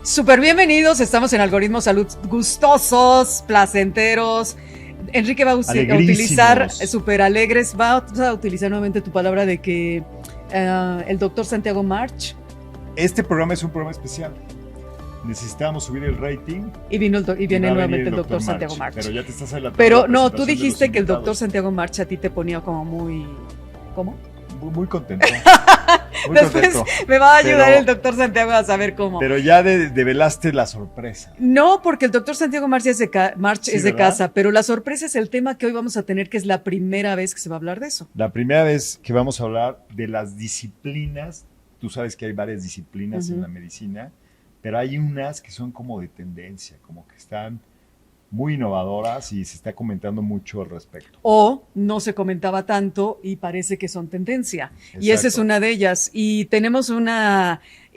Súper bienvenidos, estamos en Algoritmo Salud, gustosos, placenteros. Enrique va a utilizar, súper alegres, va a utilizar nuevamente tu palabra de que el doctor Santiago March. Este programa es un programa especial. Necesitamos subir el rating. Y viene nuevamente el doctor Santiago March. Pero ya te estás adelantando. Pero no, tú dijiste que el doctor Santiago March a ti te ponía como muy... ¿Cómo? Muy contento. Después me va a ayudar el doctor Santiago a saber cómo. Pero ya develaste la sorpresa. No, porque el doctor Santiago March es de casa, pero la sorpresa es el tema que hoy vamos a tener, que es la primera vez que se va a hablar de eso. La primera vez que vamos a hablar de las disciplinas. Tú sabes que hay varias disciplinas en la medicina, pero hay unas que son como de tendencia, como que están muy innovadoras y se está comentando mucho al respecto. O no se comentaba tanto y parece que son tendencia. Exacto. Y esa es una de ellas. Y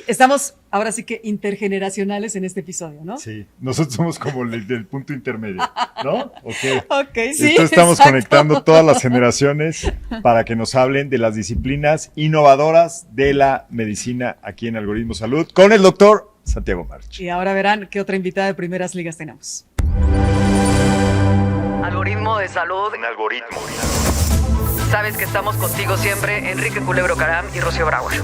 estamos ahora sí que intergeneracionales en este episodio, ¿no? Sí, nosotros somos como el punto intermedio, ¿no? Okay. Ok, sí. Entonces estamos conectando todas las generaciones para que nos hablen de las disciplinas innovadoras de la medicina aquí en Algoritmo Salud con el doctor Santiago March. Y ahora verán qué otra invitada de primeras ligas tenemos. Algoritmo de Salud. Un algoritmo. Sabes que estamos contigo siempre, Enrique Culebro Caram y Rocío Brauer.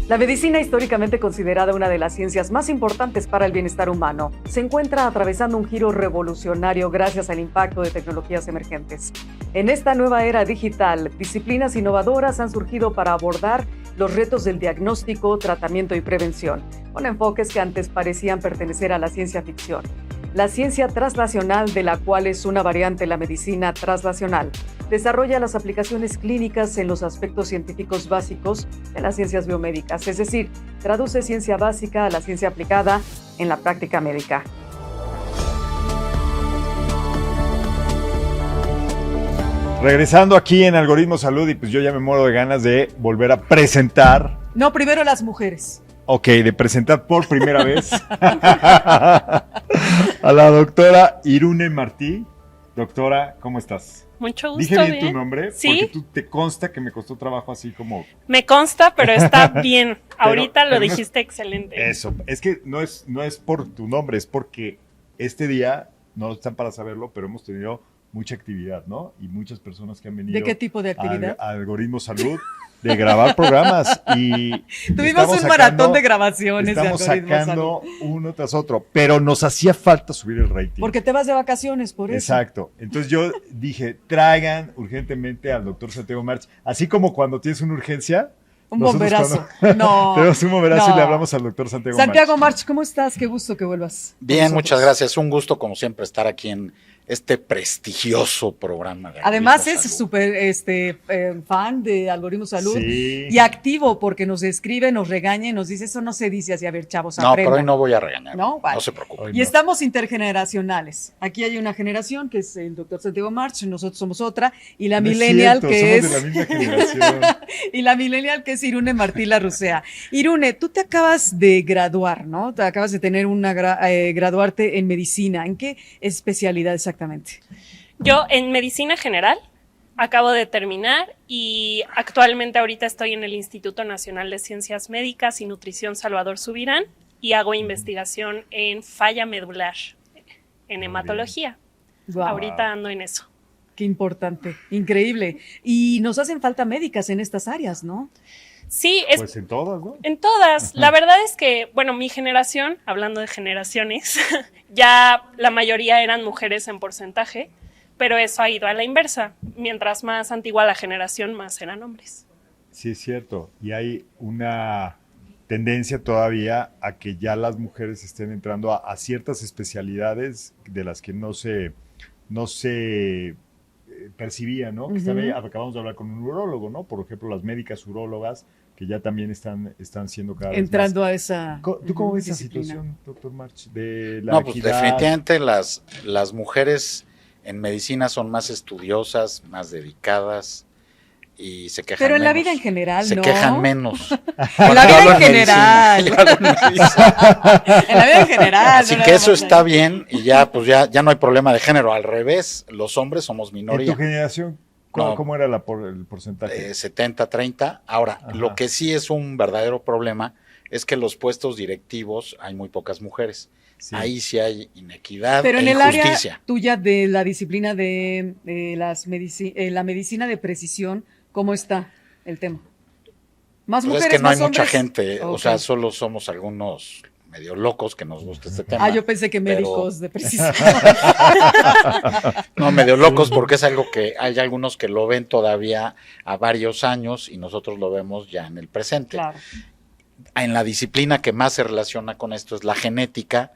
La medicina, históricamente considerada una de las ciencias más importantes para el bienestar humano, se encuentra atravesando un giro revolucionario gracias al impacto de tecnologías emergentes. En esta nueva era digital, disciplinas innovadoras han surgido para abordar los retos del diagnóstico, tratamiento y prevención, con enfoques que antes parecían pertenecer a la ciencia ficción. La ciencia translacional, de la cual es una variante la medicina translacional, desarrolla las aplicaciones clínicas en los aspectos científicos básicos de las ciencias biomédicas, es decir, traduce ciencia básica a la ciencia aplicada en la práctica médica. Regresando aquí en Algoritmo Salud, y pues yo ya me muero de ganas de volver a presentar. No, primero las mujeres. Ok, de presentar por primera vez a la doctora Irune Martí. Doctora, ¿cómo estás? Mucho gusto. ¿Dije bien tu nombre? Sí. Porque tú te consta que me costó trabajo así como... Me consta, pero está bien. Ahorita lo dijiste excelente. Eso, es que no es por tu nombre, es porque este día, no están para saberlo, pero hemos tenido mucha actividad, ¿no? Y muchas personas que han venido... ¿De qué tipo de actividad? A Algoritmo Salud, de grabar programas. Y tuvimos un maratón de grabaciones de Algoritmo Salud. Estamos sacando uno tras otro, pero nos hacía falta subir el rating. Porque te vas de vacaciones, por eso. Exacto. Entonces yo dije, traigan urgentemente al doctor Santiago March. Así como cuando tienes una urgencia... Un bomberazo. No. Tenemos un bomberazo y le hablamos al doctor Santiago March. Santiago March, ¿cómo estás? Qué gusto que vuelvas. Bien, muchas gracias. Un gusto, como siempre, estar aquí en este prestigioso programa. Además es súper fan de Algoritmo Salud, sí. Y activo porque nos escribe, nos regaña y nos dice, eso no se dice así, a ver, chavos, aprendan. No, pero hoy no voy a regañar, no se preocupen. Y estamos intergeneracionales. Aquí hay una generación que es el doctor Santiago March, nosotros somos otra, y la millennial que es... de la misma generación. Y la millennial que es Irune Martí Larrucea. Irune, tú te acabas de graduar, ¿no? Te acabas de tener graduarte en medicina. ¿En qué especialidad exactamente? Yo en medicina general acabo de terminar y actualmente ahorita estoy en el Instituto Nacional de Ciencias Médicas y Nutrición Salvador Subirán y hago investigación en falla medular, en hematología. Wow. Ahorita ando en eso. Qué importante, increíble. Y nos hacen falta médicas en estas áreas, ¿no? Sí, pues en todas, ¿no? En todas. La verdad es que, bueno, mi generación, hablando de generaciones, ya la mayoría eran mujeres en porcentaje, pero eso ha ido a la inversa. Mientras más antigua la generación, más eran hombres. Sí, es cierto. Y hay una tendencia todavía a que ya las mujeres estén entrando a ciertas especialidades de las que no se percibía, ¿no? Uh-huh. Acabamos de hablar con un urólogo, ¿no? Por ejemplo, las médicas urólogas que ya también están siendo cada vez entrando más. a esa ¿Tú cómo ves esa situación, doctor March? De la no, equidad? Pues definitivamente las mujeres en medicina son más estudiosas, más dedicadas y se quejan Pero en menos. La vida en general, se ¿no? quejan menos. En la vida en general. En la vida en general. Así que eso está bien y ya no hay problema de género. Al revés, los hombres somos minoría. ¿En tu generación cómo era el porcentaje? 70-30. Ahora, lo que sí es un verdadero problema es que los puestos directivos hay muy pocas mujeres. Sí. Ahí sí hay inequidad Pero en e el área injusticia. tuya de la disciplina de la medicina de precisión, ¿cómo está el tema? ¿Más Pues mujeres, es que no hay más mucha hombres? gente, o Ok. sea, solo somos algunos medio locos que nos gusta este tema. Ah, yo pensé que pero- médicos de precisión. No, medio locos porque es algo que hay algunos que lo ven todavía a varios años y nosotros lo vemos ya en el presente. Claro. En la disciplina que más se relaciona con esto es la genética,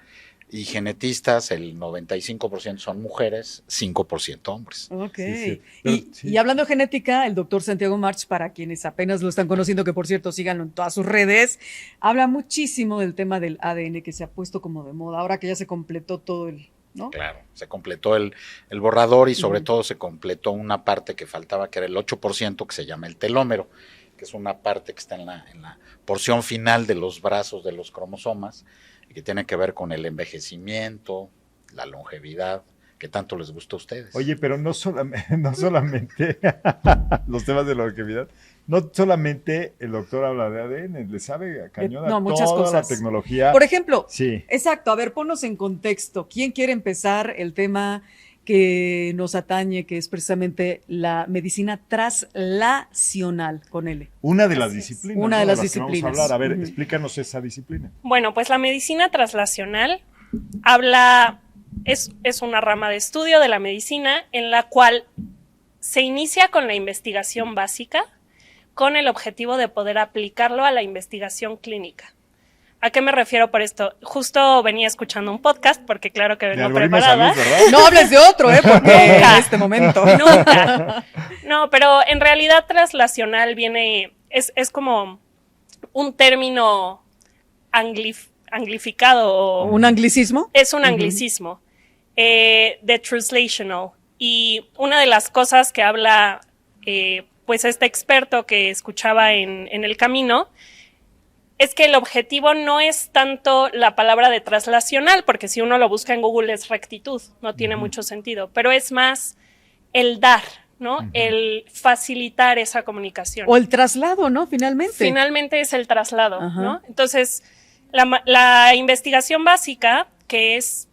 y genetistas, el 95% son mujeres, 5% hombres. Ok. Sí, sí. Pero, Y, sí. y hablando de genética, el doctor Santiago March, para quienes apenas lo están conociendo, que por cierto síganlo en todas sus redes, habla muchísimo del tema del ADN que se ha puesto como de moda, ahora que ya se completó todo el, ¿no? Claro, se completó el borrador y sobre Ujú. todo se completó una parte que faltaba, que era el 8%, que se llama el telómero, que es una parte que está en la porción final de los brazos de los cromosomas, y que tiene que ver con el envejecimiento, la longevidad, que tanto les gusta a ustedes. Oye, pero no solamente los temas de la longevidad, no solamente el doctor habla de ADN, le sabe a cañón a No, muchas toda cosas. la tecnología. Por ejemplo, Sí. exacto, a ver, ponnos en contexto. ¿Quién quiere empezar el tema que nos atañe, que es precisamente la medicina traslacional con L? Una de las Así es. disciplinas. Una de ¿no? las que vamos a disciplinas. hablar. A ver, Ujú. explícanos esa disciplina. Bueno, pues la medicina traslacional es una rama de estudio de la medicina en la cual se inicia con la investigación básica con el objetivo de poder aplicarlo a la investigación clínica. ¿A qué me refiero por esto? Justo venía escuchando un podcast, porque claro que De vengo algoritmo preparada. salud, ¿verdad? No hables de otro, porque Nunca. en este momento. Nunca. No, pero en realidad traslacional es como un término anglificado o ¿Un anglicismo? es un anglicismo de translational. Y una de las cosas que habla pues este experto que escuchaba en el camino es que el objetivo no es tanto la palabra de traslacional, porque si uno lo busca en Google es rectitud, no tiene mucho sentido, pero es más el dar, ¿no? El facilitar esa comunicación. O el traslado, ¿no? Finalmente. Finalmente es el traslado, Ajá. ¿no? Entonces, la investigación básica, que es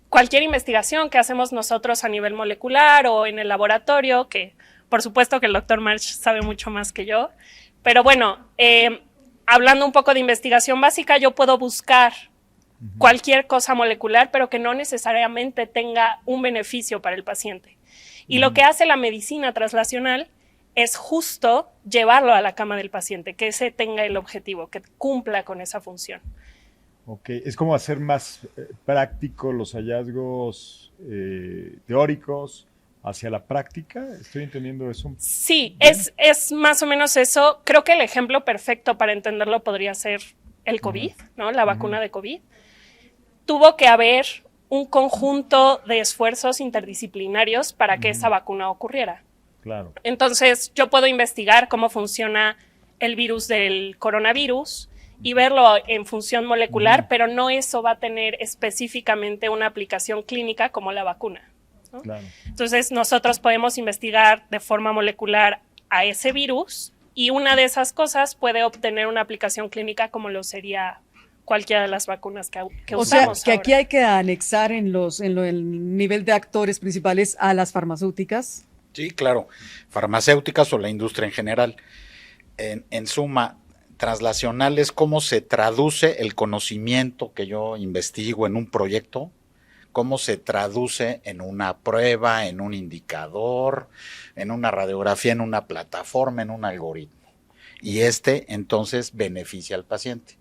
cualquier investigación que hacemos nosotros a nivel molecular o en el laboratorio, que por supuesto que el doctor March sabe mucho más que yo, pero bueno, hablando un poco de investigación básica, yo puedo buscar cualquier cosa molecular, pero que no necesariamente tenga un beneficio para el paciente. Y lo que hace la medicina traslacional es justo llevarlo a la cama del paciente, que ese tenga el objetivo, que cumpla con esa función. Ok, es como hacer más práctico los hallazgos teóricos hacia la práctica. ¿Estoy entendiendo eso? Sí, es más o menos eso. Creo que el ejemplo perfecto para entenderlo podría ser el COVID, ¿no? La vacuna de COVID. Tuvo que haber un conjunto de esfuerzos interdisciplinarios para que esa vacuna ocurriera. Claro. Entonces, yo puedo investigar cómo funciona el virus del coronavirus y verlo en función molecular, pero no eso va a tener específicamente una aplicación clínica como la vacuna, ¿no? Claro. Entonces, nosotros podemos investigar de forma molecular a ese virus y una de esas cosas puede obtener una aplicación clínica como lo sería cualquiera de las vacunas que O sea, usamos que ahora. aquí hay que anexar en el nivel de actores principales a las farmacéuticas. Sí, claro, farmacéuticas o la industria en general. En suma, traslacional es cómo se traduce el conocimiento que yo investigo en un proyecto, cómo se traduce en una prueba, en un indicador, en una radiografía, en una plataforma, en un algoritmo. Y entonces beneficia al paciente.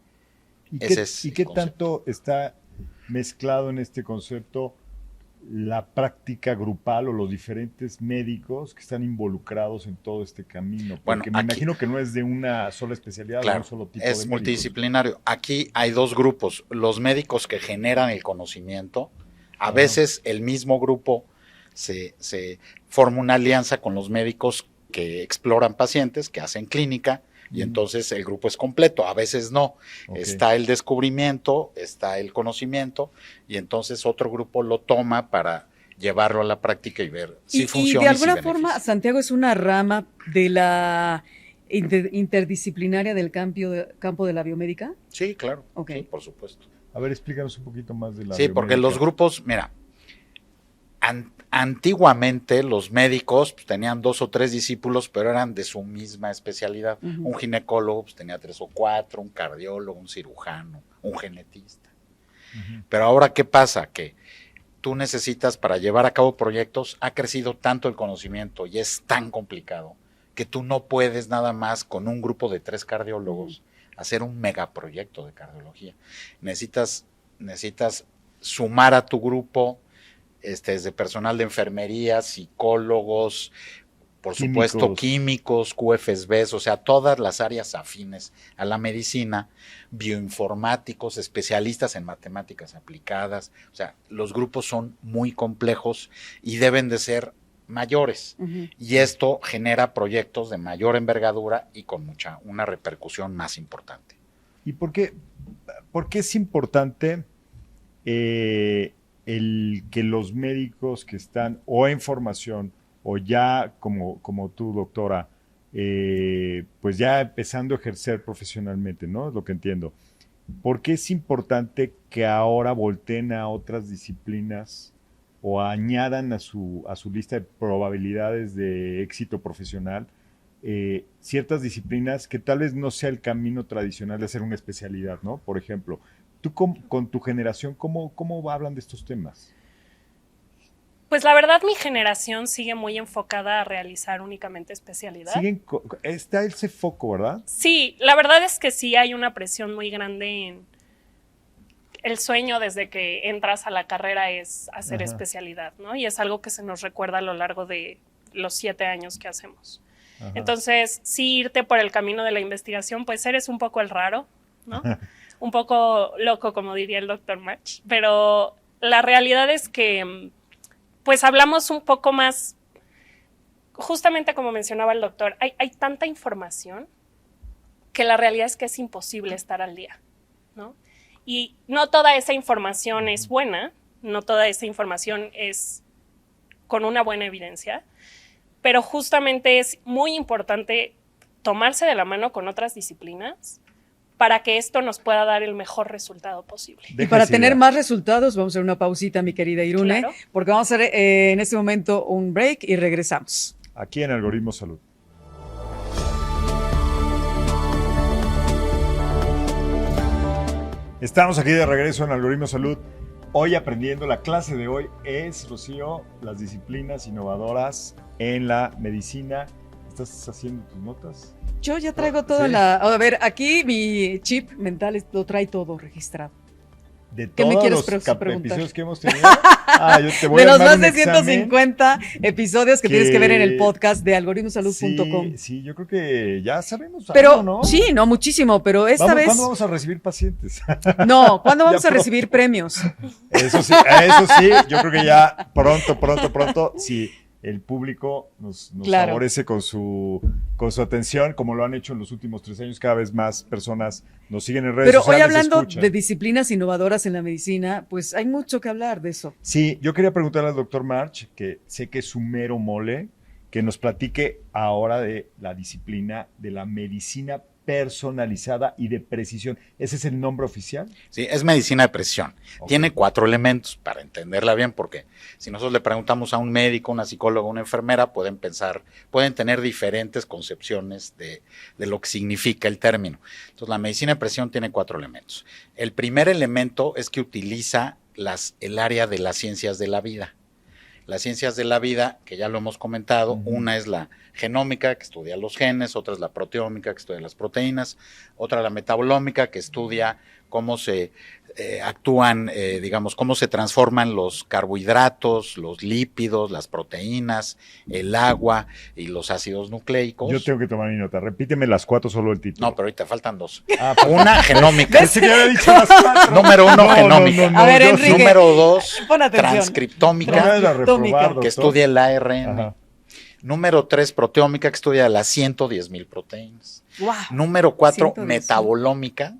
¿Y Ese qué, es y el qué concepto. tanto está mezclado en este concepto la práctica grupal o los diferentes médicos que están involucrados en todo este camino? Bueno, Porque me aquí- imagino que no es de una sola especialidad, de Claro, un solo tipo de es médicos. multidisciplinario. Aquí hay dos grupos, los médicos que generan el conocimiento. A Ajá. veces el mismo grupo se forma una alianza con los médicos que exploran pacientes, que hacen clínica, y entonces el grupo es completo. A veces no. Ok. Está el descubrimiento, está el conocimiento, y entonces otro grupo lo toma para llevarlo a la práctica y ver si Y funciona. de y si alguna forma, beneficia. Santiago es una rama de la interdisciplinaria del campo de la biomédica? Sí, claro, Ok. sí, por supuesto. A ver, explícanos un poquito más de la Sí, porque biomédica. los grupos, mira, antiguamente los médicos pues, tenían 2 o 3 discípulos, pero eran de su misma especialidad. Ujú. Un ginecólogo pues, tenía 3 o 4, un cardiólogo, un cirujano, un genetista. Ujú. Pero ahora, ¿qué pasa? Que tú necesitas, para llevar a cabo proyectos, ha crecido tanto el conocimiento y es tan complicado que tú no puedes nada más con un grupo de 3 cardiólogos hacer un megaproyecto de cardiología. Necesitas sumar a tu grupo desde personal de enfermería, psicólogos, por supuesto químicos, QFSBs, o sea, todas las áreas afines a la medicina, bioinformáticos, especialistas en matemáticas aplicadas, o sea, los grupos son muy complejos y deben de ser mayores, y esto genera proyectos de mayor envergadura y con una repercusión más importante. ¿Y por qué es importante el que los médicos que están o en formación o ya como tú, doctora, pues ya empezando a ejercer profesionalmente, ¿no? Es lo que entiendo. ¿Por qué es importante que ahora volteen a otras disciplinas o añadan a su lista de probabilidades de éxito profesional ciertas disciplinas que tal vez no sea el camino tradicional de hacer una especialidad, ¿no? Por ejemplo, tú con tu generación, ¿cómo hablan de estos temas? Pues la verdad mi generación sigue muy enfocada a realizar únicamente especialidad. Está ese foco, ¿verdad? Sí, la verdad es que sí hay una presión muy grande en el sueño desde que entras a la carrera es hacer especialidad, ¿no? Y es algo que se nos recuerda a lo largo de los 7 años que hacemos. Ajá. Entonces, sí, irte por el camino de la investigación, pues eres un poco el raro, ¿no? Un poco loco, como diría el doctor March, pero la realidad es que pues hablamos un poco más, justamente como mencionaba el doctor, hay tanta información que la realidad es que es imposible estar al día, ¿no? Y no toda esa información es buena, no toda esa información es con una buena evidencia, pero justamente es muy importante tomarse de la mano con otras disciplinas para que esto nos pueda dar el mejor resultado posible. Y para tener más resultados, vamos a hacer una pausita, mi querida Irune, claro, porque vamos a hacer en este momento un break y regresamos. Aquí en Algoritmo Salud. Estamos aquí de regreso en Algoritmo Salud. Hoy aprendiendo, la clase de hoy es, Rocío, las disciplinas innovadoras en la medicina. ¿Estás haciendo tus notas? Yo ya traigo toda A ver, aquí mi chip mental lo trae todo registrado. ¿De todos los episodios que hemos tenido? Yo te voy de a los más de 150 episodios que tienes que ver en el podcast de algoritmosalud.com. Sí, yo creo que ya sabemos pero, algo, ¿no? Sí, no, muchísimo, pero esta vez... ¿Cuándo vamos a recibir pacientes? No, ¿cuándo vamos a recibir premios? Eso sí, yo creo que ya pronto, sí. El público nos claro, favorece con su atención, como lo han hecho en los últimos 3 años. Cada vez más personas nos siguen en redes sociales. Pero hoy hablando de disciplinas innovadoras en la medicina, pues hay mucho que hablar de eso. Sí, yo quería preguntarle al doctor March, que sé que es su mero mole, que nos platique ahora de la disciplina de la medicina personalizada y de precisión. ¿Ese es el nombre oficial? Sí, es medicina de precisión. Okay. Tiene 4 elementos para entenderla bien, porque si nosotros le preguntamos a un médico, una psicóloga, una enfermera, pueden tener diferentes concepciones de lo que significa el término. Entonces, la medicina de precisión tiene 4 elementos. El primer elemento es que utiliza el área de las ciencias de la vida. Las ciencias de la vida, que ya lo hemos comentado, una es la genómica, que estudia los genes, otra es la proteómica, que estudia las proteínas, otra la metabolómica, que estudia cómo se actúan, cómo se transforman los carbohidratos, los lípidos, las proteínas, el agua y los ácidos nucleicos. Yo tengo que tomar mi nota. Repíteme las 4, solo el título. No, pero ahorita faltan 2. Una, genómica. Pensé que había dicho las 4. Número 1, genómica. A ver, Enrique. Número 2, transcriptómica, que estudia el ARN. Ajá. Número 3, proteómica, que estudia las 110,000 proteínas. Wow. Número 4, metabolómica.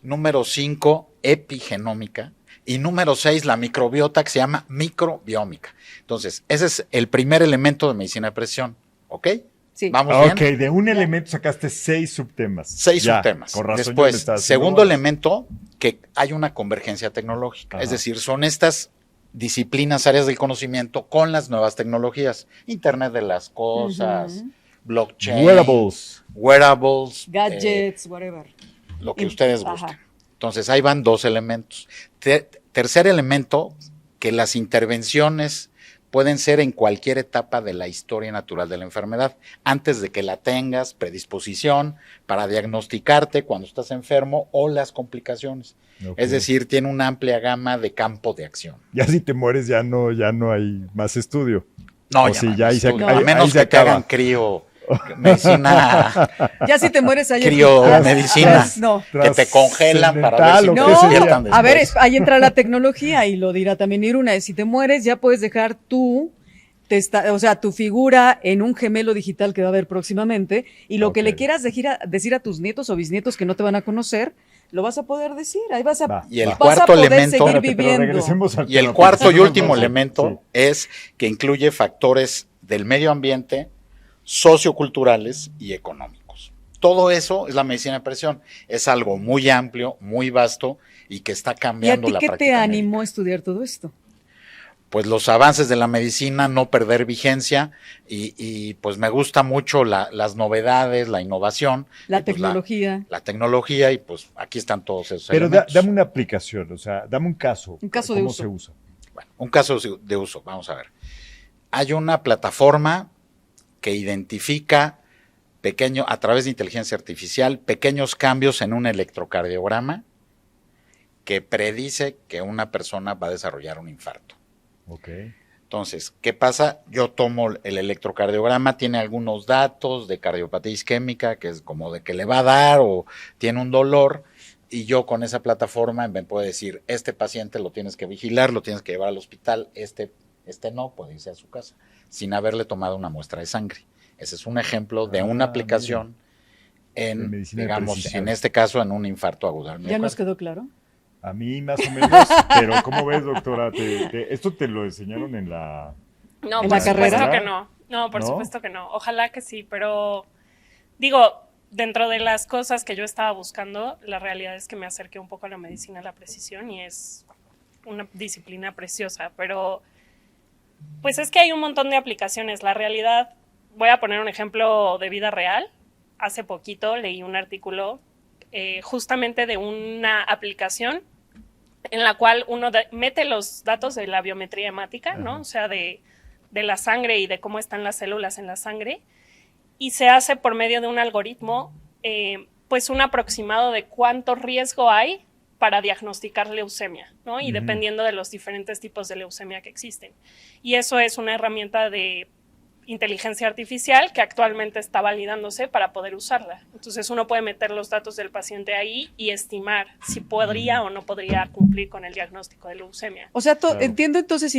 Número 5, epigenómica. Y número 6, la microbiota, que se llama microbiómica. Entonces, ese es el primer elemento de medicina de precisión, ¿ok? Sí. ¿Vamos Ok, bien? de un elemento sacaste 6 subtemas. 6 Ya, subtemas. Con razón ya me Después, estás segundo haciendo elemento, que hay una convergencia tecnológica. Ajá. Es decir, son estas disciplinas, áreas del conocimiento con las nuevas tecnologías. Internet de las cosas, blockchain, wearables, Gadgets, whatever. lo que ustedes Ajá. gusten. Entonces, ahí van 2 elementos. Tercer elemento, que las intervenciones pueden ser en cualquier etapa de la historia natural de la enfermedad, antes de que la tengas, predisposición para diagnosticarte cuando estás enfermo o las complicaciones. Ok. Es decir, tiene una amplia gama de campo de acción. Ya si te mueres ya no hay más estudio. No, O ya, sí, no hay ya ahí se- estudio. ahí- a menos ahí se que te acaba. hagan crío, medicina, Ya si te mueres ahí. medicina, No. que te congelan para ver si Trascendental, te ¿o qué sería? despiertan después. A ver, ahí entra la tecnología y lo dirá también Iruna. Si te mueres, ya puedes dejar tu figura en un gemelo digital que va a haber próximamente y lo que Ok. le quieras decir a tus nietos o bisnietos que no te van a conocer, lo vas a poder decir. Ahí vas a, Va. Y el vas cuarto a poder elemento- seguir Espérate, pero viviendo. regresemos al Y el tema, cuarto porque y último sí. elemento es que incluye factores del medio ambiente, socioculturales y económicos. Todo eso es la medicina de presión. Es algo muy amplio, muy vasto y que está ¿Y a cambiando ti la qué práctica te animó médica. a estudiar todo esto? Pues los avances de la medicina, no perder vigencia y pues me gusta mucho las novedades, la innovación. La y, pues, tecnología. la tecnología y pues aquí están todos esos Pero elementos. dame una aplicación, o sea, dame un caso. Un caso de ¿Cómo uso. se usa? Bueno, un caso de uso, vamos a ver. Hay una plataforma que identifica a través de inteligencia artificial, pequeños cambios en un electrocardiograma que predice que una persona va a desarrollar un infarto. Ok. Entonces, ¿qué pasa? Yo tomo el electrocardiograma, tiene algunos datos de cardiopatía isquémica, que es como de que le va a dar o tiene un dolor, y yo con esa plataforma me puedo decir, este paciente lo tienes que vigilar, lo tienes que llevar al hospital, este no, puede irse a su casa, sin haberle tomado una muestra de sangre. Ese es un ejemplo de una aplicación De en, medicina de digamos, precisión. en este caso, en un infarto agudo al ¿Ya miocardio. nos quedó claro? A mí más o menos, pero ¿cómo ves, doctora? ¿Esto te lo enseñaron en la...? No, ¿En por la carrera? supuesto que no. No, por ¿No? supuesto que no. Ojalá que sí, pero digo, dentro de las cosas que yo estaba buscando, la realidad es que me acerqué un poco a la medicina de la precisión y es una disciplina preciosa, pero pues es que hay un montón de aplicaciones. La realidad, voy a poner un ejemplo de vida real. Hace poquito leí un artículo justamente de una aplicación en la cual uno mete los datos de la biometría hemática, ¿no? O sea, de la sangre y de cómo están las células en la sangre, y se hace por medio de un algoritmo, pues un aproximado de cuánto riesgo hay para diagnosticar leucemia, ¿no? Y dependiendo de los diferentes tipos de leucemia que existen. Y eso es una herramienta de inteligencia artificial que actualmente está validándose para poder usarla. Entonces uno puede meter los datos del paciente ahí y estimar si podría o no podría cumplir con el diagnóstico de leucemia. O sea, Claro. entiendo entonces,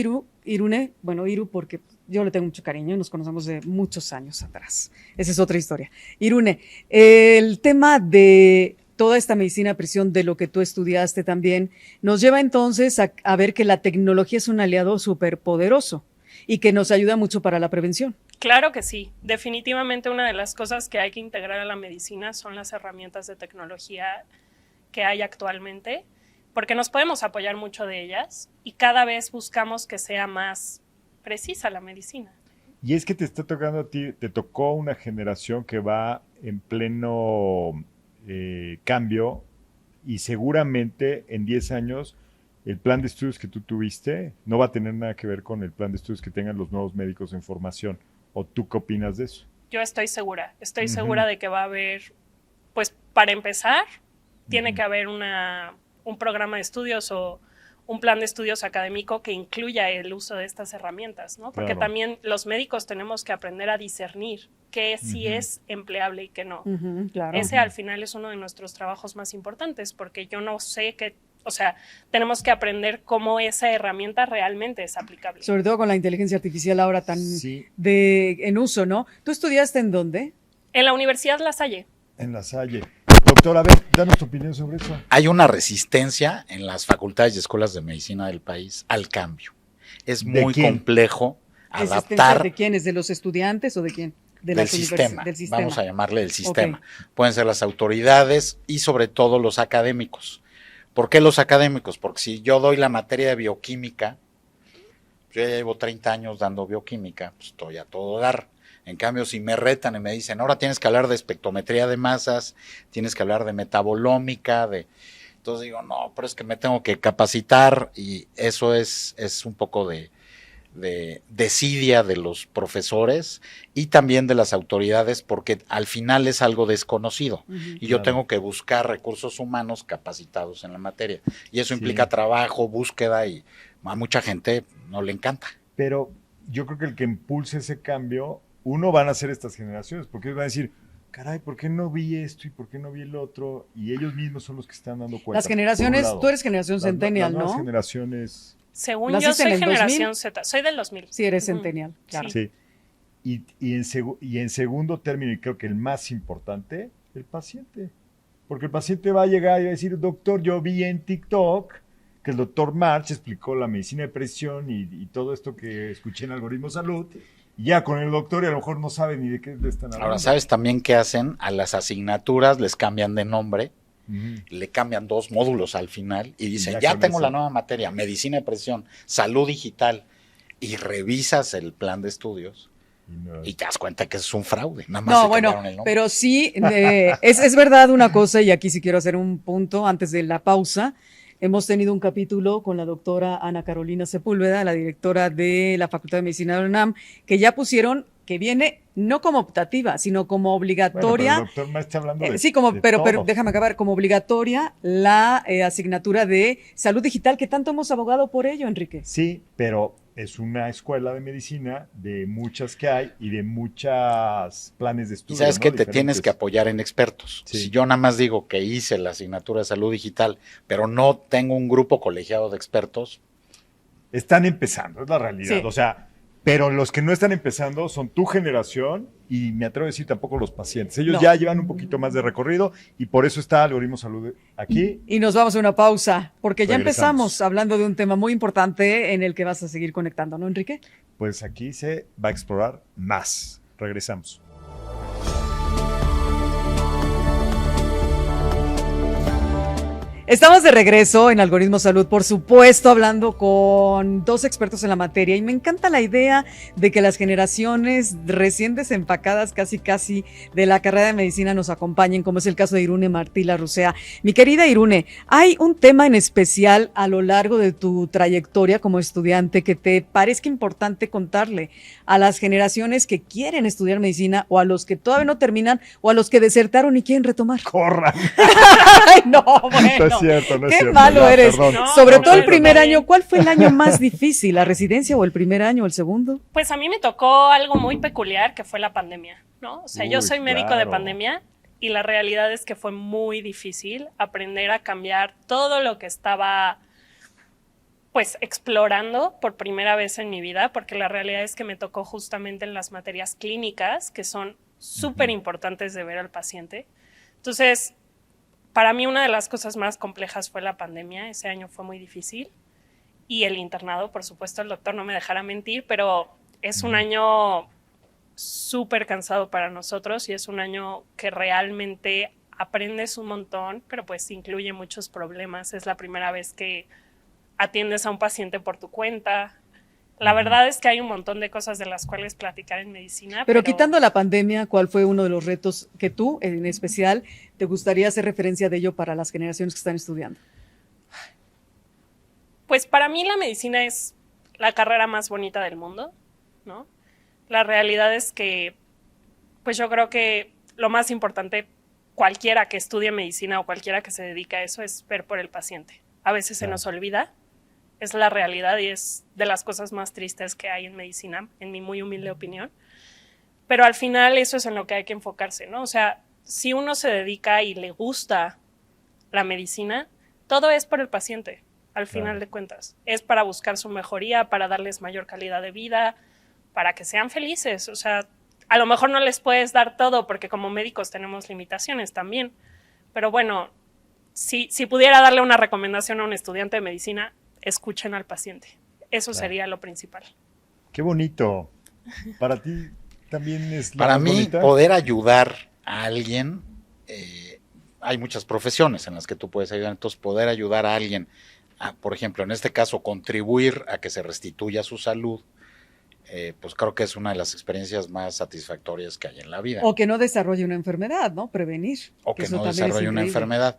Irune, bueno, Iru, porque yo le tengo mucho cariño, nos conocemos de muchos años atrás. Esa es otra historia. Irune, el tema de toda esta medicina a presión, de lo que tú estudiaste también, nos lleva entonces a ver que la tecnología es un aliado súper poderoso y que nos ayuda mucho para la prevención. Claro que sí. Definitivamente una de las cosas que hay que integrar a la medicina son las herramientas de tecnología que hay actualmente, porque nos podemos apoyar mucho de ellas y cada vez buscamos que sea más precisa la medicina. Y es que te está tocando a ti, te tocó una generación que va en pleno cambio y seguramente en 10 años el plan de estudios que tú tuviste no va a tener nada que ver con el plan de estudios que tengan los nuevos médicos en formación. ¿O tú qué opinas de eso? Yo estoy segura de que va a haber, pues para empezar, tiene que haber un programa de estudios o un plan de estudios académico que incluya el uso de estas herramientas, ¿no? Porque Claro. también los médicos tenemos que aprender a discernir qué sí es empleable y qué no. Claro. Ese al final es uno de nuestros trabajos más importantes, porque yo no sé qué, o sea, tenemos que aprender cómo esa herramienta realmente es aplicable. Sobre todo con la inteligencia artificial ahora tan Sí. en uso, ¿no? ¿Tú estudiaste en dónde? En la Universidad La Salle. En La Salle. Doctor, a ver, danos tu opinión sobre eso. Hay una resistencia en las facultades y escuelas de medicina del país al cambio. Es ¿De muy quién? complejo ¿Resistencia adaptar de quiénes? ¿De los estudiantes o de quién? del sistema, del sistema. vamos a llamarle del sistema. Pueden ser las autoridades y sobre todo los académicos. ¿Por qué los académicos? Porque si yo doy la materia de bioquímica, yo ya llevo 30 años dando bioquímica, pues estoy a todo dar. En cambio, si me retan y me dicen, ahora tienes que hablar de espectrometría de masas, tienes que hablar de metabolómica, entonces digo, no, pero es que me tengo que capacitar, y eso es un poco de desidia de los profesores y también de las autoridades, porque al final es algo desconocido y yo tengo que buscar recursos humanos capacitados en la materia, y eso implica trabajo, búsqueda, y a mucha gente no le encanta. Pero yo creo que el que impulse ese cambio, uno, van a ser estas generaciones, porque ellos van a decir, caray, ¿por qué no vi esto y por qué no vi el otro? Y ellos mismos son los que están dando cuenta. Las generaciones, tú eres generación centennial, las nuevas ¿no? generaciones. Según yo ¿Naciste soy en el generación 2000? Z, soy del 2000. Sí, eres centennial, claro. Sí. Y en segundo término, y creo que el más importante, el paciente. Porque el paciente va a llegar y va a decir, doctor, yo vi en TikTok que el doctor March explicó la medicina de precisión y todo esto que escuché en Algoritmo Salud, y ya con el doctor, y a lo mejor no sabe ni de qué le están hablando. Ahora, ¿sabes también qué hacen? A las asignaturas les cambian de nombre, le cambian 2 módulos al final y dicen, ya tengo la nueva materia, medicina de precisión, salud digital, y revisas el plan de estudios y te das cuenta que es un fraude. Nada más No, se bueno, cambiaron el nombre. pero sí, es verdad una cosa, y aquí sí quiero hacer un punto antes de la pausa. Hemos tenido un capítulo con la doctora Ana Carolina Sepúlveda, la directora de la Facultad de Medicina de la UNAM, que ya pusieron que viene no como optativa, sino como obligatoria. Bueno, pero el doctor está hablando de sí, pero todo. déjame acabar, como obligatoria la asignatura de salud digital, que tanto hemos abogado por ello, Enrique. Sí, pero es una escuela de medicina de muchas que hay y de muchos planes de estudio. Y sabes que te Diferentes. tienes que apoyar en expertos. Sí. Si yo nada más digo que hice la asignatura de salud digital, pero no tengo un grupo colegiado de expertos. Están empezando, es la realidad. Sí. O sea, pero los que no están empezando son tu generación, y me atrevo a decir tampoco los pacientes. Ellos ya llevan un poquito más de recorrido, y por eso está Algoritmo Salud aquí. Y nos vamos a una pausa, porque ya Regresamos. empezamos hablando de un tema muy importante en el que vas a seguir conectando, ¿no, Enrique? Pues aquí se va a explorar más. Regresamos. Estamos de regreso en Algoritmo Salud, por supuesto, hablando con 2 expertos en la materia, y me encanta la idea de que las generaciones recién desempacadas casi de la carrera de medicina nos acompañen, como es el caso de Irune Martí Larrucea. Mi querida Irune, ¿hay un tema en especial a lo largo de tu trayectoria como estudiante que te parezca importante contarle a las generaciones que quieren estudiar medicina, o a los que todavía no terminan, o a los que desertaron y quieren retomar? ¡Corran! Ay, no, bueno. No es cierto, no es Qué cierto. malo Ya, eres. perdón. No, Sobre no, todo el pero primer también. año. ¿Cuál fue el año más difícil? ¿La residencia o el primer año o el segundo? Pues a mí me tocó algo muy peculiar, que fue la pandemia, ¿no? O sea, yo Uy, soy médico de claro. pandemia, y la realidad es que fue muy difícil aprender a cambiar todo lo que estaba, pues, explorando por primera vez en mi vida, porque la realidad es que me tocó justamente en las materias clínicas, que son súper importantes de ver al paciente. Entonces, para mí una de las cosas más complejas fue la pandemia. Ese año fue muy difícil. Y el internado, por supuesto, el doctor no me dejará mentir, pero es un año súper cansado para nosotros, y es un año que realmente aprendes un montón, pero pues incluye muchos problemas. Es la primera vez que atiendes a un paciente por tu cuenta. La verdad es que hay un montón de cosas de las cuales platicar en medicina. Pero quitando la pandemia, ¿cuál fue uno de los retos que tú, en especial, te gustaría hacer referencia de ello para las generaciones que están estudiando? Pues para mí la medicina es la carrera más bonita del mundo, ¿no? La realidad es que, pues yo creo que lo más importante, cualquiera que estudie medicina o cualquiera que se dedique a eso, es ver por el paciente. A veces se nos olvida, es la realidad, y es de las cosas más tristes que hay en medicina, en mi muy humilde opinión. Pero al final eso es en lo que hay que enfocarse, ¿no? O sea, si uno se dedica y le gusta la medicina, todo es por el paciente, al final de cuentas. Es para buscar su mejoría, para darles mayor calidad de vida, para que sean felices. O sea, a lo mejor no les puedes dar todo, porque como médicos tenemos limitaciones también. Pero bueno, si pudiera darle una recomendación a un estudiante de medicina, escuchen al paciente. Eso sería lo principal. Qué bonito. Para ti, también es la Para más mí, bonita. poder ayudar a alguien, hay muchas profesiones en las que tú puedes ayudar, entonces poder ayudar a alguien, por ejemplo, en este caso, contribuir a que se restituya su salud, pues creo que es una de las experiencias más satisfactorias que hay en la vida. O que no desarrolle una enfermedad, ¿no? Prevenir. O que eso no también es desarrolle una increíble. enfermedad.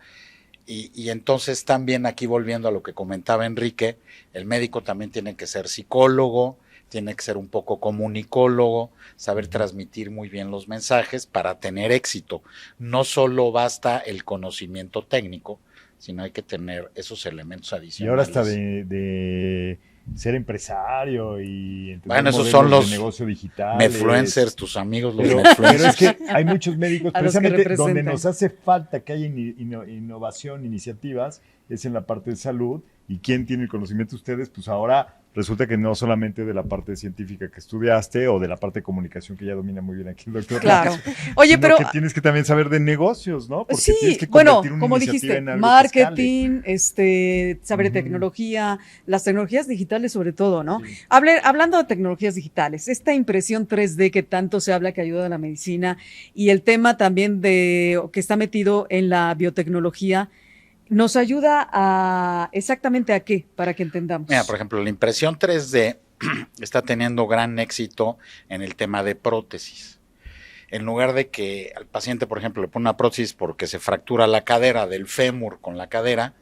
Y entonces también aquí volviendo a lo que comentaba Enrique, el médico también tiene que ser psicólogo, tiene que ser un poco comunicólogo, saber transmitir muy bien los mensajes para tener éxito. No solo basta el conocimiento técnico, sino hay que tener esos elementos Y adicionales. ahora hasta de ser empresario y entender Bueno, esos modelos son los de negocio digital. Medfluencers, tus amigos los Pero Medfluencers. es que hay muchos médicos, A los que precisamente donde representan. nos hace falta que haya innovación, iniciativas, es en la parte de salud. ¿Y quién tiene el conocimiento? Ustedes, pues ahora resulta que no solamente de la parte científica que estudiaste o de la parte de comunicación que ya domina muy bien aquí el doctor. Claro. López, Oye, sino pero que tienes que también saber de negocios, ¿no? Porque sí, tienes que bueno, convertir una como iniciativa dijiste, en algo que escale. marketing, saber de Ujú. tecnología, las tecnologías digitales sobre todo, ¿no? Sí. Hablando de tecnologías digitales, esta impresión 3D que tanto se habla que ayuda a la medicina y el tema también que está metido en la biotecnología, ¿nos ayuda a exactamente a qué? Para que entendamos. Mira, por ejemplo, la impresión 3D está teniendo gran éxito en el tema de prótesis. En lugar de que al paciente, por ejemplo, le pone una prótesis porque se fractura la cadera del fémur con la cadera,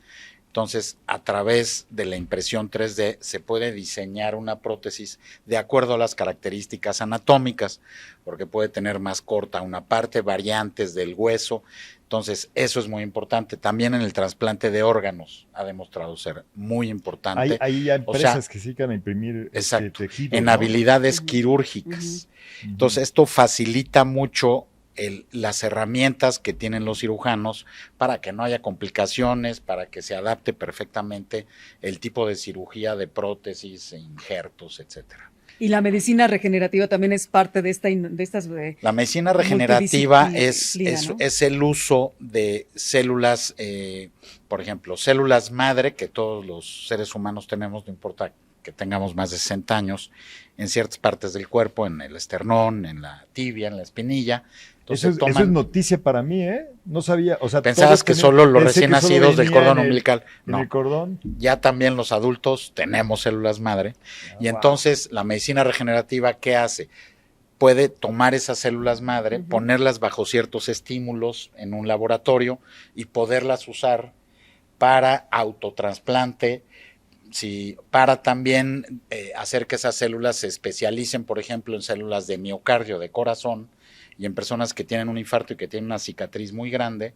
entonces a través de la impresión 3D se puede diseñar una prótesis de acuerdo a las características anatómicas, porque puede tener más corta una parte, variantes del hueso. Entonces, eso es muy importante. También en el trasplante de órganos ha demostrado ser muy importante. Hay empresas que se dedican a imprimir Exacto, tejidos, en ¿no? habilidades Ujú. quirúrgicas. Ujú. Entonces, esto facilita mucho las herramientas que tienen los cirujanos para que no haya complicaciones, para que se adapte perfectamente el tipo de cirugía de prótesis, injertos, etcétera. Y la medicina regenerativa también es parte de estas. La medicina regenerativa multidisciplina, ¿no? es el uso de células, por ejemplo, células madre que todos los seres humanos tenemos, no importa que tengamos más de 60 años, en ciertas partes del cuerpo, en el esternón, en la tibia, en la espinilla. Entonces, Eso es noticia para mí, ¿eh? No sabía, o sea, pensabas que solo los recién nacidos del cordón umbilical. En No, el cordón. ya también los adultos tenemos células madre. Y wow. entonces la medicina regenerativa, ¿qué hace? Puede tomar esas células madre, ponerlas bajo ciertos estímulos en un laboratorio y poderlas usar para autotrasplante, para también hacer que esas células se especialicen, por ejemplo, en células de miocardio, de corazón, y en personas que tienen un infarto y que tienen una cicatriz muy grande,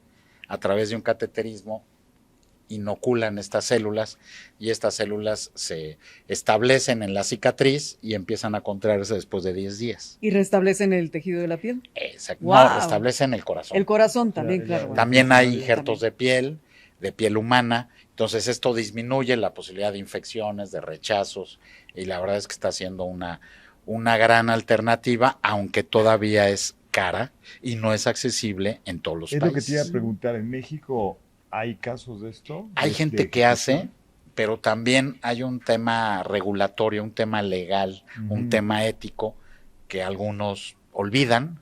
a través de un cateterismo, inoculan estas células y estas células se establecen en la cicatriz y empiezan a contraerse después de 10 días. Y restablecen el tejido de la piel. Exacto. Wow. No, restablecen el corazón. El corazón también, Ya, claro. ya. También hay También. injertos de piel humana, entonces esto disminuye la posibilidad de infecciones, de rechazos, y la verdad es que está siendo una gran alternativa, aunque todavía es cara y no es accesible en todos los Es países. lo que te iba a preguntar, ¿en México hay casos de esto? Hay gente que hace, pero también hay un tema regulatorio, un tema legal, un tema ético que algunos olvidan.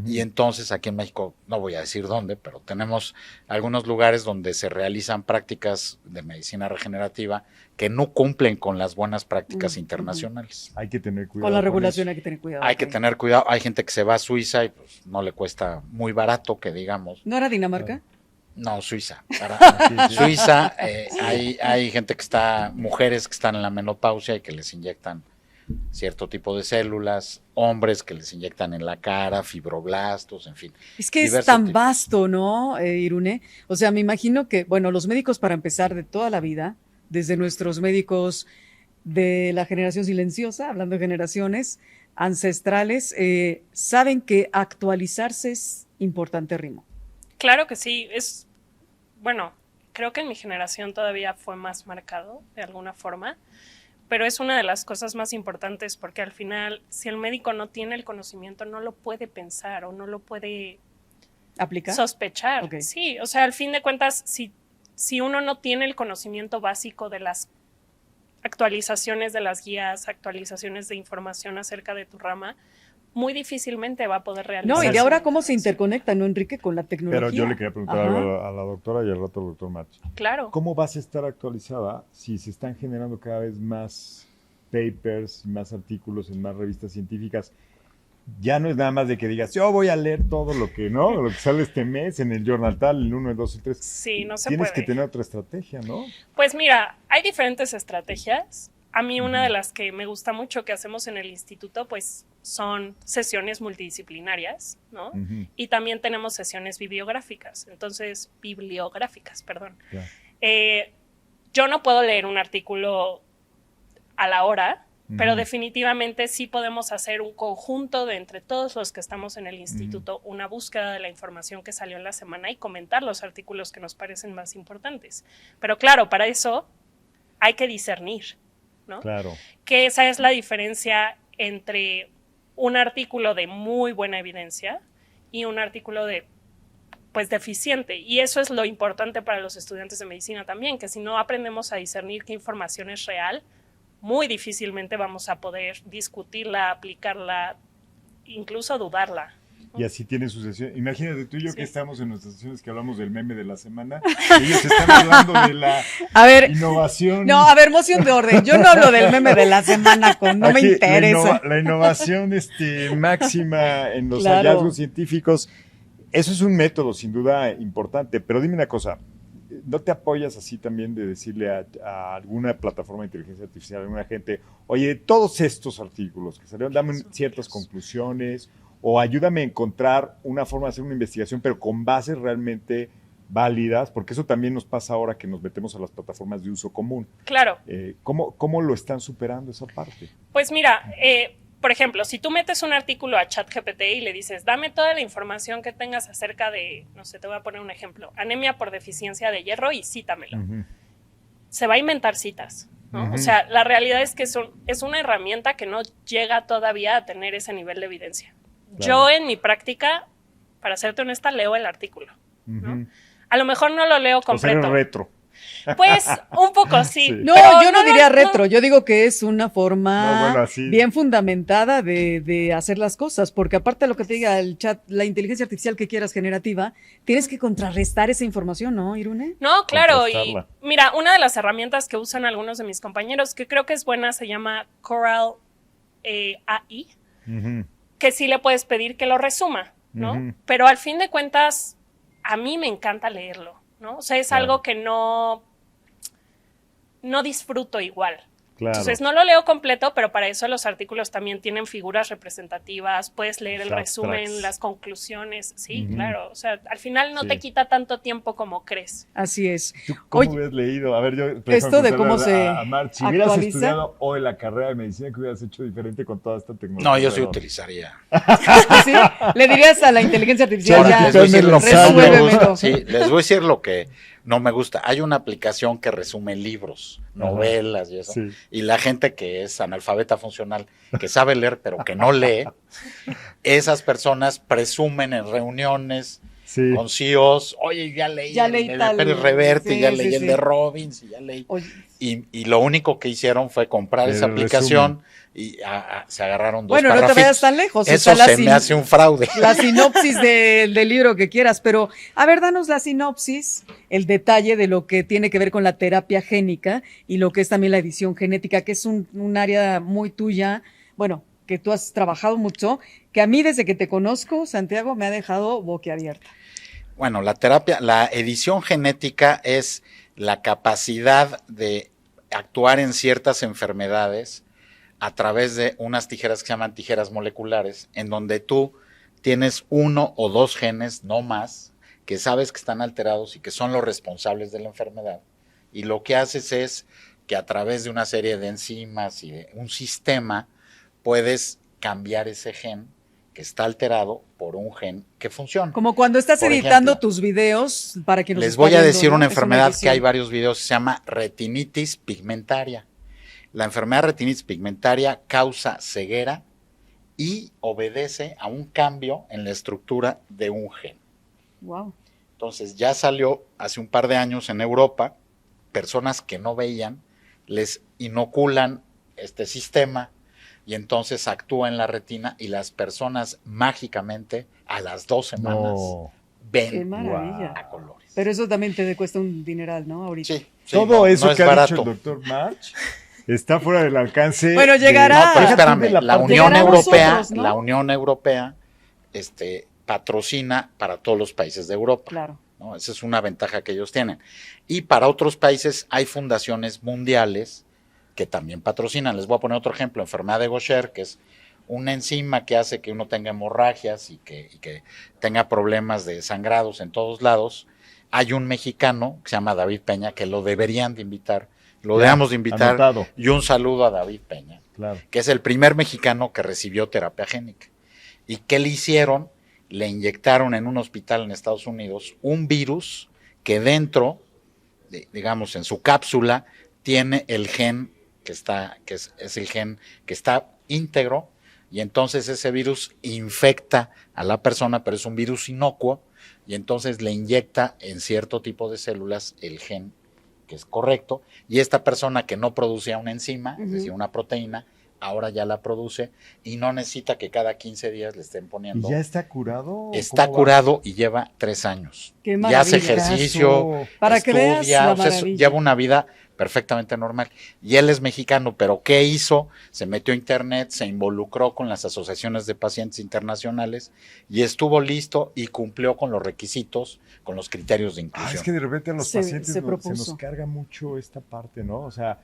Y entonces aquí en México, no voy a decir dónde, pero tenemos algunos lugares donde se realizan prácticas de medicina regenerativa que no cumplen con las buenas prácticas internacionales. Hay que tener cuidado. Con la regulación eso. hay que tener cuidado. Hay que tener cuidado. Hay gente que se va a Suiza y pues no le cuesta muy barato, que digamos. ¿No era Dinamarca? No, Suiza. Sí. Suiza, hay gente mujeres que están en la menopausia y que les inyectan cierto tipo de células, hombres que les inyectan en la cara, fibroblastos, en fin. Es que es diversos tan tipos. vasto, ¿no, Irune? O sea, me imagino que, bueno, los médicos para empezar de toda la vida, desde nuestros médicos de la generación silenciosa, hablando de generaciones ancestrales, saben que actualizarse es importante, Rimo. Claro que sí, bueno, creo que en mi generación todavía fue más marcado de alguna forma, pero es una de las cosas más importantes porque al final, si el médico no tiene el conocimiento, no lo puede pensar o no lo puede ¿Aplicar? sospechar. Okay. Sí, o sea, al fin de cuentas, si uno no tiene el conocimiento básico de las actualizaciones de las guías, actualizaciones de información acerca de tu rama, muy difícilmente va a poder No, realizarse. y de ahora cómo se interconecta, ¿no, Enrique, con la tecnología? Pero yo le quería preguntar Ajá. algo a la doctora y al rato al doctor Machi. Claro. ¿Cómo vas a estar actualizada si se están generando cada vez más papers, más artículos en más revistas científicas? Ya no es nada más de que digas, yo voy a leer todo lo que sale este mes en el Journal tal, el 1, el 2, el 3. Sí, no se Tienes puede. que tener otra estrategia, ¿no? Pues mira, hay diferentes estrategias. A mí una de las que me gusta mucho que hacemos en el instituto, pues son sesiones multidisciplinarias, ¿no? Ujú, Y también tenemos sesiones bibliográficas, perdón. claro. Yo no puedo leer un artículo a la hora, pero Ujú. definitivamente sí podemos hacer un conjunto de entre todos los que estamos en el instituto, una búsqueda de la información que salió en la semana y comentar los artículos que nos parecen más importantes. Pero claro, para eso hay que discernir, ¿no? Claro. Que esa es la diferencia entre un artículo de muy buena evidencia y un artículo de pues deficiente, y eso es lo importante para los estudiantes de medicina también, que si no aprendemos a discernir qué información es real, muy difícilmente vamos a poder discutirla, aplicarla, incluso dudarla. Y así tienen su sesión. Imagínate tú y yo Sí. que estamos en nuestras sesiones que hablamos del meme de la semana. Ellos están hablando de la A ver, innovación. no, a ver, moción de orden. Yo no hablo del meme de la semana, no me Aquí, interesa. La innovación máxima en los Claro. hallazgos científicos. Eso es un método, sin duda, importante. Pero dime una cosa. ¿No te apoyas así también de decirle a alguna plataforma de inteligencia artificial, a alguna gente, oye, todos estos artículos que salieron, dame ciertas conclusiones o ayúdame a encontrar una forma de hacer una investigación, pero con bases realmente válidas? Porque eso también nos pasa ahora que nos metemos a las plataformas de uso común. Claro, ¿Cómo lo están superando esa parte? pues mira, por ejemplo, si tú metes un artículo a ChatGPT y le dices, dame toda la información que tengas acerca de, no sé, te voy a poner un ejemplo, anemia por deficiencia de hierro y cítamelo. Ujú. Se va a inventar citas, ¿no? Ujú. O sea, la realidad es que es una herramienta que no llega todavía a tener ese nivel de evidencia. Claro. Yo en mi práctica, para serte honesta, leo el artículo, ¿no? Ujú. A lo mejor no lo leo O sea, completo. eres retro. Pues un poco sí. Sí. No, pero yo no diría no. retro, yo digo que es una forma No, bueno, así. bien fundamentada de hacer las cosas, porque aparte de lo que te diga el chat, la inteligencia artificial que quieras generativa, tienes que contrarrestar esa información, ¿no, Irune? No, claro, y Contrastarla. mira, una de las herramientas que usan algunos de mis compañeros, que creo que es buena, se llama Coral AI, Ujú. que sí le puedes pedir que lo resuma, ¿no? Ujú. Pero al fin de cuentas, a mí me encanta leerlo, ¿no? O sea, es Claro. algo que no disfruto igual. Claro. Entonces no lo leo completo, pero para eso los artículos también tienen figuras representativas, puedes leer el Abstracts. resumen, las conclusiones, sí, Ujú. claro, o sea, al final no Sí. te quita tanto tiempo como crees. Así es. ¿Tú cómo Oye, hubieras leído? A ver, yo esto de cómo se a March, si hubieras actualiza. estudiado hoy la carrera de medicina, ¿qué hubieras hecho diferente con toda esta tecnología? No, yo sí alrededor? utilizaría. ¿Sí? Le dirías a la inteligencia artificial Sí, ya, les voy a decir lo que no me resuélvemelo. gusta. Sí, les voy a decir lo que no me gusta. Hay una aplicación que resume libros, Ajá. novelas y eso. Sí. Y la gente que es analfabeta funcional, que sabe leer pero que no lee, esas personas presumen en reuniones Sí. con CEOs, oye, ya leí Ya el leí de tal, Pérez Reverte, sí, ya sí, leí el sí. de Robbins, y ya leí. Oye, Y lo único que hicieron fue comprar El esa aplicación resumen. y se agarraron dos bueno, no te parrafitos. vayas tan lejos. Eso está la se me hace un fraude. la sinopsis del libro que quieras, pero a ver, danos la sinopsis, el detalle de lo que tiene que ver con la terapia génica y lo que es también la edición genética, que es un área muy tuya, bueno, que tú has trabajado mucho, que a mí desde que te conozco, Santiago, me ha dejado boquiabierta. Bueno, la edición genética es la capacidad de actuar en ciertas enfermedades a través de unas tijeras que se llaman tijeras moleculares, en donde tú tienes 1 o 2 genes, no más, que sabes que están alterados y que son los responsables de la enfermedad. Y lo que haces es que a través de una serie de enzimas y de un sistema puedes cambiar ese gen que está alterado por un gen que funciona. Como cuando estás Por editando ejemplo, tus videos para que nos Les está voy a viendo, decir ¿no? una Es enfermedad que edición. hay varios videos, se llama retinitis pigmentaria. La enfermedad de retinitis pigmentaria causa ceguera y obedece a un cambio en la estructura de un gen. Wow. Entonces ya salió hace un par de años en Europa, personas que no veían, les inoculan este sistema y entonces actúa en la retina y las personas mágicamente a las 2 semanas No. Qué ven maravilla. a colores. Pero eso también te cuesta un dineral, ¿no? Ahorita. Sí, Todo no, eso no es que ha barato. dicho el doctor March está fuera del alcance. Bueno, llegará. No, pero Déjate espérame, de la la parte- Unión Llegará a Europea, nosotros, ¿no? la Unión Europea patrocina para todos los países de Europa. Claro. ¿No? Esa es una ventaja que ellos tienen. Y para otros países hay fundaciones mundiales que también patrocinan. Les voy a poner otro ejemplo, enfermedad de Gaucher, que es una enzima que hace que uno tenga hemorragias y que tenga problemas de sangrados en todos lados. Hay un mexicano que se llama David Peña, que lo deberían de invitar, lo Ya, debemos de invitar, anotado. y un saludo a David Peña, Claro. que es el primer mexicano que recibió terapia génica. ¿Y qué le hicieron? Le inyectaron en un hospital en Estados Unidos un virus que dentro, digamos, en su cápsula, tiene el gen que es el gen que está íntegro, y entonces ese virus infecta a la persona, pero es un virus inocuo, y entonces le inyecta en cierto tipo de células el gen que es correcto, y esta persona que no producía una enzima, es decir, una proteína, ahora ya la produce y no necesita que cada 15 días le estén ¿Y poniendo. ya está curado? Está ¿Cómo va? curado y lleva 3 años. Qué Y hace maravilla. ejercicio, Para que veas la o sea, maravilla. lleva una vida perfectamente normal. Y él es mexicano, pero ¿qué hizo? Se metió a internet, se involucró con las asociaciones de pacientes internacionales y estuvo listo y cumplió con los requisitos, con los criterios de inclusión. Es que de repente a los Se pacientes se propuso. nos carga mucho esta parte, ¿no? O sea,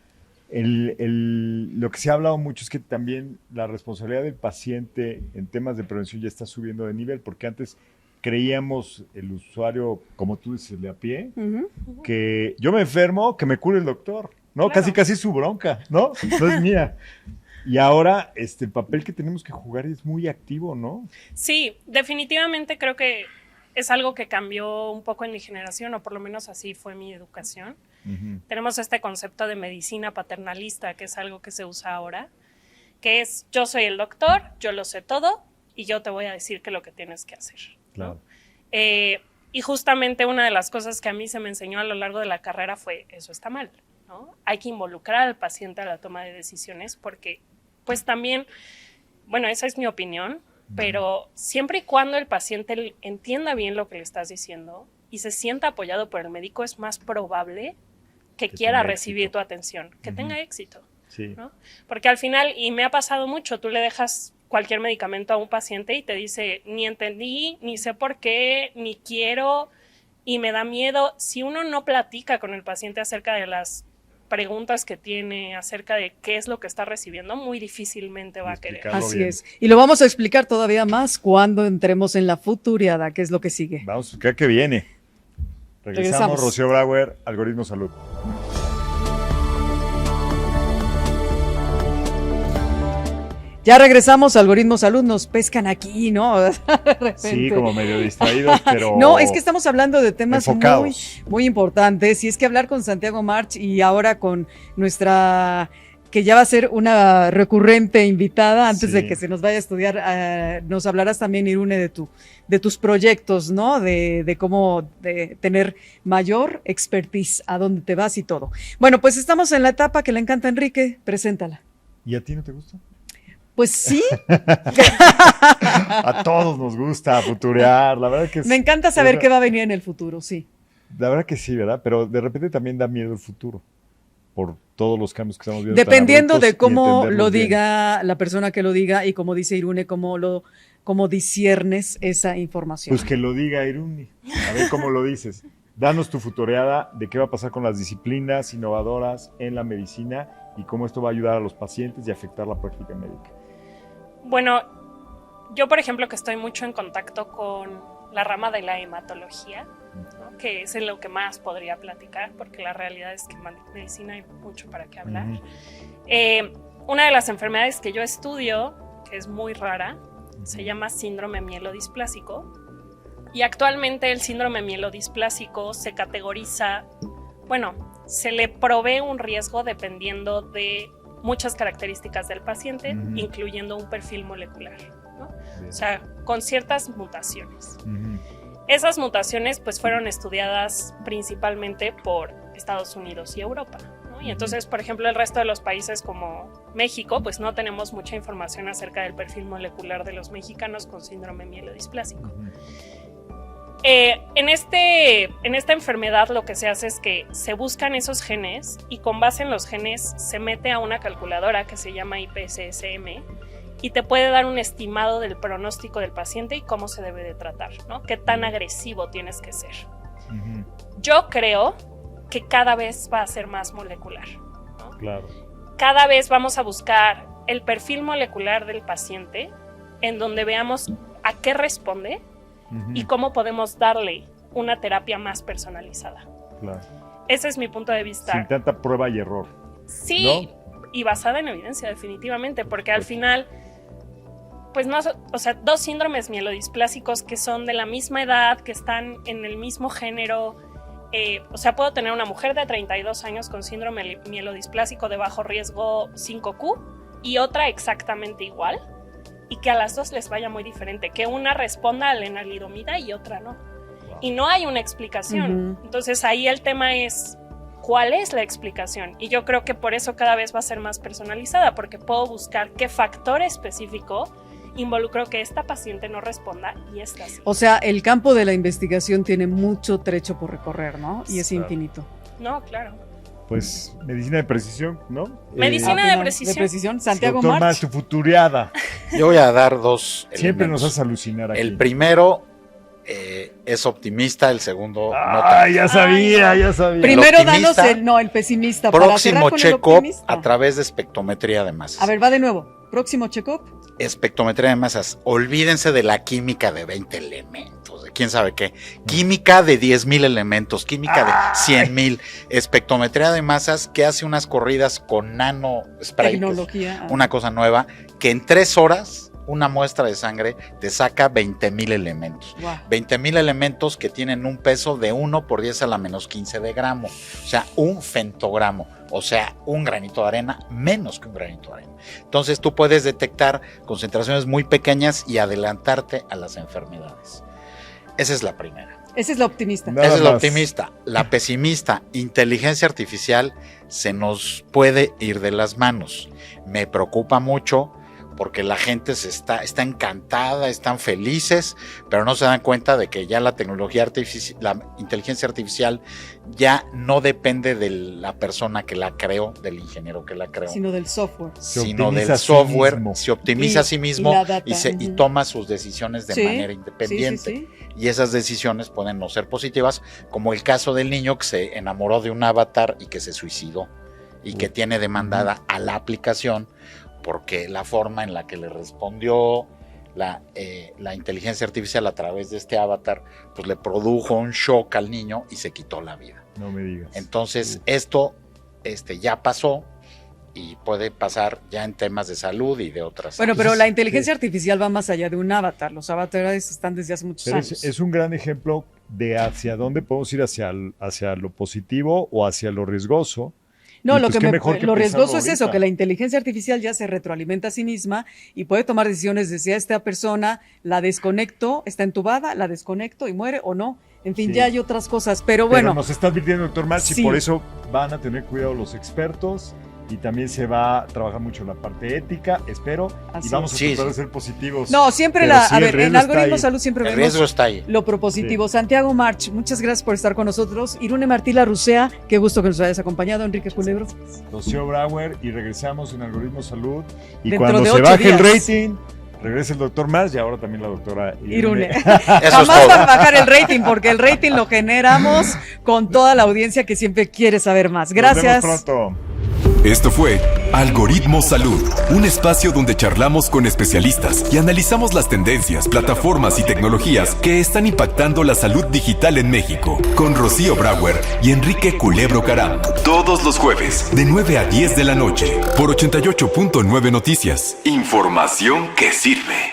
lo que se ha hablado mucho es que también la responsabilidad del paciente en temas de prevención ya está subiendo de nivel, porque antes creíamos el usuario, como tú dices, de a pie, Ujú. que yo me enfermo, que me cure el doctor, ¿no? Claro. Casi es su bronca, ¿no? No es mía. Y ahora el papel que tenemos que jugar es muy activo, ¿no? Sí, definitivamente creo que es algo que cambió un poco en mi generación, o por lo menos así fue mi educación. Ujú. Tenemos este concepto de medicina paternalista, que es algo que se usa ahora, que es yo soy el doctor, yo lo sé todo y yo te voy a decir qué es lo que tienes que hacer. Claro. Y justamente una de las cosas que a mí se me enseñó a lo largo de la carrera fue eso está mal, ¿no? Hay que involucrar al paciente a la toma de decisiones porque pues también, bueno, esa es mi opinión, pero siempre y cuando el paciente entienda bien lo que le estás diciendo y se sienta apoyado por el médico, es más probable que quiera tenga recibir éxito. tu atención, que tenga éxito, Sí. ¿no? Porque al final, y me ha pasado mucho, tú le dejas cualquier medicamento a un paciente y te dice, ni entendí, ni sé por qué, ni quiero, y me da miedo. Si uno no platica con el paciente acerca de las preguntas que tiene, acerca de qué es lo que está recibiendo, muy difícilmente va a querer. Explicarlo Así bien. es. Y lo vamos a explicar todavía más cuando entremos en la futuriada, que es lo que sigue. Vamos, ¿qué viene? Regresamos. Rocío Brauer, Algoritmo Salud. Ya regresamos, Algoritmo Salud, nos pescan aquí, ¿no? De repente. Sí, como medio distraídos, pero... No, es que estamos hablando de temas muy, enfocados. muy importantes. Y es que hablar con Santiago March y ahora con nuestra, que ya va a ser una recurrente invitada antes Sí. de que se nos vaya a estudiar, nos hablarás también, Irune, de tus proyectos, ¿no? De cómo de tener mayor expertise, a dónde te vas y todo. Bueno, pues estamos en la etapa que le encanta a Enrique, preséntala. ¿Y a ti no te gusta? Pues sí, A todos nos gusta futurear, la verdad que me encanta saber es- qué va a venir en el futuro, sí. La verdad que sí, ¿verdad? Pero de repente también da miedo el futuro por todos los cambios que estamos viendo. tan Dependiendo abruptos de y cómo entenderlos lo bien. diga la persona que lo diga y como dice Irune, cómo disiernes esa información. Pues que lo diga Iruni. A ver cómo lo dices. Danos tu futureada de qué va a pasar con las disciplinas innovadoras en la medicina y cómo esto va a ayudar a los pacientes y afectar la práctica médica. Bueno, yo por ejemplo que estoy mucho en contacto con la rama de la hematología, ¿no? Que es en lo que más podría platicar, porque la realidad es que en medicina hay mucho para qué hablar. Ujú. Una de las enfermedades que yo estudio, que es muy rara, se llama síndrome mielodisplásico. Y actualmente el síndrome mielodisplásico se categoriza, bueno, se le provee un riesgo dependiendo de muchas características del paciente, Ujú. incluyendo un perfil molecular, ¿no? Bien. O sea, con ciertas mutaciones. Ujú. Esas mutaciones pues fueron estudiadas principalmente por Estados Unidos y Europa, ¿no? Y entonces, por ejemplo, el resto de los países como México, pues no tenemos mucha información acerca del perfil molecular de los mexicanos con síndrome mielodisplásico. En esta enfermedad lo que se hace es que se buscan esos genes y con base en los genes se mete a una calculadora que se llama IPSS-M y te puede dar un estimado del pronóstico del paciente y cómo se debe de tratar, ¿no? Qué tan agresivo tienes que ser. Yo creo que cada vez va a ser más molecular, ¿no? Claro. Cada vez vamos a buscar el perfil molecular del paciente en donde veamos a qué responde y cómo podemos darle una terapia más personalizada. Claro. Ese es mi punto de vista. Sin tanta prueba y error. Sí, ¿no? Y basada en evidencia, definitivamente, porque al final, pues no, o sea, dos síndromes mielodisplásicos que son de la misma edad, que están en el mismo género. O sea, puedo tener una mujer de 32 años con síndrome mielodisplásico de bajo riesgo 5Q y otra exactamente igual, y que a las dos les vaya muy diferente, que una responda a la lenalidomida y otra no. Wow. Y no hay una explicación. Entonces ahí el tema es, ¿cuál es la explicación? Y yo creo que por eso cada vez va a ser más personalizada, porque puedo buscar qué factor específico involucró que esta paciente no responda y esta sí. O sea, el campo de la investigación tiene mucho trecho por recorrer, ¿no? Y es infinito. No, claro. Pues medicina de precisión, ¿no? Medicina de precisión. Santiago Doctor March. tu futuriada. Yo voy a dar dos Siempre elementos. nos hace alucinar aquí. El primero es optimista, el segundo ya sabía. Primero danos el pesimista. Próximo check-up a través de espectrometría de masas. A ver, va de nuevo. Próximo check-up. Espectrometría de masas. Olvídense de la química de 20 elementos, de quién sabe qué. Química de 10,000 elementos, química de 100,000. Espectrometría de masas que hace unas corridas con nanospray. Tecnología. Una cosa nueva que en 3 horas una muestra de sangre te saca 20,000 elementos. Wow. 20,000 elementos que tienen un peso de 1 por 10 a la menos 15 de gramo. O sea, un femtogramo. O sea, un granito de arena, menos que un granito de arena. Entonces tú puedes detectar concentraciones muy pequeñas y adelantarte a las enfermedades. Esa es la primera. Esa es la optimista. Esa es la optimista. La pesimista, inteligencia artificial se nos puede ir de las manos. Me preocupa mucho porque la gente está encantada, están felices, pero no se dan cuenta de que ya la tecnología artificial, la inteligencia artificial ya no depende de la persona que la creó, del ingeniero que la creó, sino del software. Se optimiza a sí mismo y toma sus decisiones de manera independiente. Sí. Y esas decisiones pueden no ser positivas, como el caso del niño que se enamoró de un avatar y que se suicidó y que tiene demandada a la aplicación porque la forma en la que le respondió la inteligencia artificial a través de este avatar, pues le produjo un shock al niño y se quitó la vida. No me digas. Entonces, esto ya pasó y puede pasar ya en temas de salud y de otras. Bueno, pero la inteligencia artificial va más allá de un avatar. Los avatares están desde hace muchos años. Es un gran ejemplo de hacia dónde podemos ir, hacia lo positivo o hacia lo riesgoso. No, lo riesgoso es eso, que la inteligencia artificial ya se retroalimenta a sí misma y puede tomar decisiones de si a esta persona la desconecto, está entubada, la desconecto y muere o no. En fin, ya hay otras cosas, pero bueno. Pero nos está advirtiendo el doctor March y por eso van a tener cuidado los expertos y también se va a trabajar mucho la parte ética, espero, y vamos a tratar de ser positivos. No, siempre en Algoritmo Salud siempre el riesgo está ahí. Lo propositivo. Sí. Santiago March, muchas gracias por estar con nosotros. Irune Martí Larrucea, qué gusto que nos hayas acompañado. Enrique Culebro. Rocío Brauer, y regresamos en Algoritmo Salud. Y dentro cuando de se 8 baje días. el rating, regresa el doctor March y ahora también la doctora Irune. Jamás va a bajar el rating, porque el rating lo generamos con toda la audiencia que siempre quiere saber más. Gracias. Nos vemos pronto. Esto fue Algoritmo Salud, un espacio donde charlamos con especialistas y analizamos las tendencias, plataformas y tecnologías que están impactando la salud digital en México, con Rocío Brauer y Enrique Culebro Caram. Todos los jueves, de 9 a 10 de la noche, por 88.9 Noticias. Información que sirve.